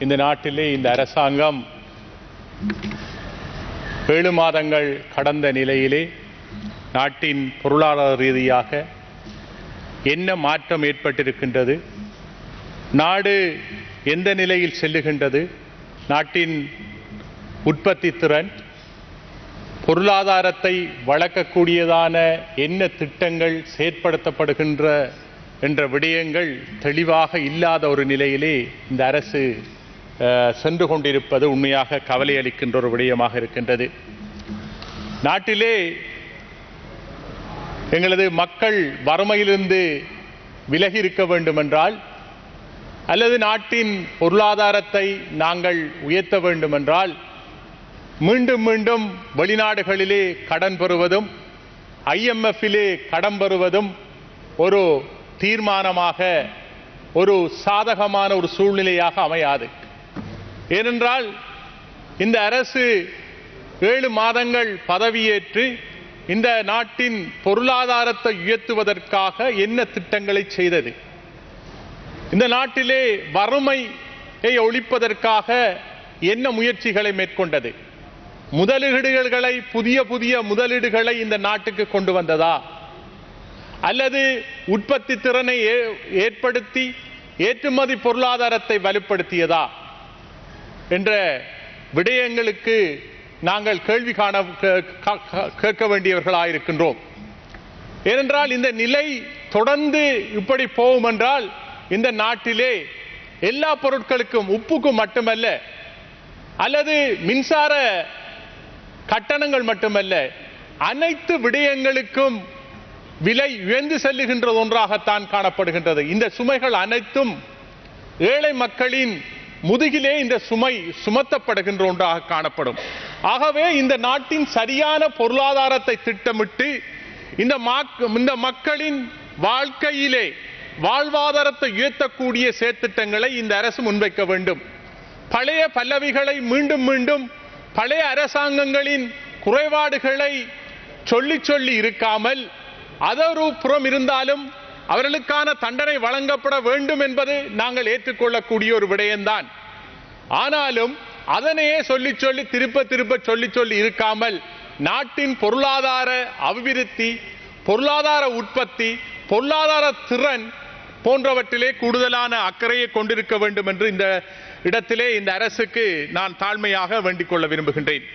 இந்த நாட்டிலே இந்த அரசாங்கம் 7 மாதங்கள் கடந்த நிலையிலே நாட்டின் பொருளாதார ரீதியாக என்ன மாற்றம் ஏற்பட்டிருக்கின்றது, நாடு எந்த நிலையில் செல்லுகின்றது, நாட்டின் உற்பத்தி திறன், பொருளாதாரத்தை வளர்க்கக்கூடியதான என்ன திட்டங்கள் செயற்படுத்தப்படுகின்ற என்ற விடயங்கள் தெளிவாக இல்லாத ஒரு நிலையிலே இந்த அரசு சென்று கொண்டிருப்பது உண்மையாக கவலை அளிக்கின்ற ஒரு விடயமாக இருக்கின்றது. நாட்டிலே எங்களது மக்கள் வறுமையிலிருந்து விலகி இருக்க வேண்டுமென்றால் அல்லது நாட்டின் பொருளாதாரத்தை நாங்கள் உயர்த்த வேண்டுமென்றால் மீண்டும் மீண்டும் வெளிநாடுகளிலே கடன் பெறுவதும் IMFிலே கடன் பெறுவதும் ஒரு தீர்மானமாக, ஒரு சாதகமான ஒரு சூழ்நிலையாக அமையாது. ஏனென்றால் இந்த அரசு 7 மாதங்கள் பதவியேற்று இந்த நாட்டின் பொருளாதாரத்தை உயர்த்துவதற்காக என்ன திட்டங்களை செய்தது, இந்த நாட்டிலே வறுமையை ஒழிப்பதற்காக என்ன முயற்சிகளை மேற்கொண்டது, முதலீடுகளை புதிய முதலீடுகளை இந்த நாட்டுக்கு கொண்டு வந்ததா, அல்லது உற்பத்தி திறனை ஏற்படுத்தி ஏற்றுமதி பொருளாதாரத்தை வலுப்படுத்தியதா என்ற விடயங்களுக்கு நாங்கள் கேள்வி கேட்க வேண்டியவர்களாயிருக்கின்றோம். ஏனென்றால் இந்த நிலை தொடர்ந்து இப்படி போகும் என்றால் இந்த நாட்டிலே எல்லா பொருட்களுக்கும், உப்புக்கு மட்டுமல்ல, அல்லது மின்சார கட்டணங்கள் மட்டுமல்ல, அனைத்து விடயங்களுக்கும் விலை உயர்ந்து செல்லுகின்ற ஒன்றாகத்தான் காணப்படுகின்றது. இந்த சுமைகள் அனைத்தும் ஏழை மக்களின் முதுகிலே இந்த சுமை சுமத்தப்படுகின்ற ஒன்றாக காணப்படும். ஆகவே இந்த நாட்டின் சரியான பொருளாதாரத்தை திட்டமிட்டு இந்த மக்களின் வாழ்க்கையிலே வாழ்வாதாரத்தை உயர்த்தக்கூடிய செயற்திட்டங்களை இந்த அரசு முன்வைக்க வேண்டும். பழைய பல்லவிகளை மீண்டும் பழைய அரசாங்கங்களின் குறைபாடுகளை சொல்லி இருக்காமல், அதொரு புறம் இருந்தாலும் அவர்களுக்கான தண்டனை வழங்கப்பட வேண்டும் என்பது நாங்கள் ஏற்றுக்கொள்ளக்கூடிய ஒரு விடயம்தான். ஆனாலும் அதனையே திருப்ப சொல்லி இருக்காமல் நாட்டின் பொருளாதார அபிவிருத்தி, பொருளாதார உற்பத்தி, பொருளாதார திறன் போன்றவற்றிலே கூடுதலான அக்கறையை கொண்டிருக்க வேண்டும் என்று இந்த இடத்திலே இந்த அரசுக்கு நான் தாழ்மையாக வேண்டிக் கொள்ள விரும்புகின்றேன்.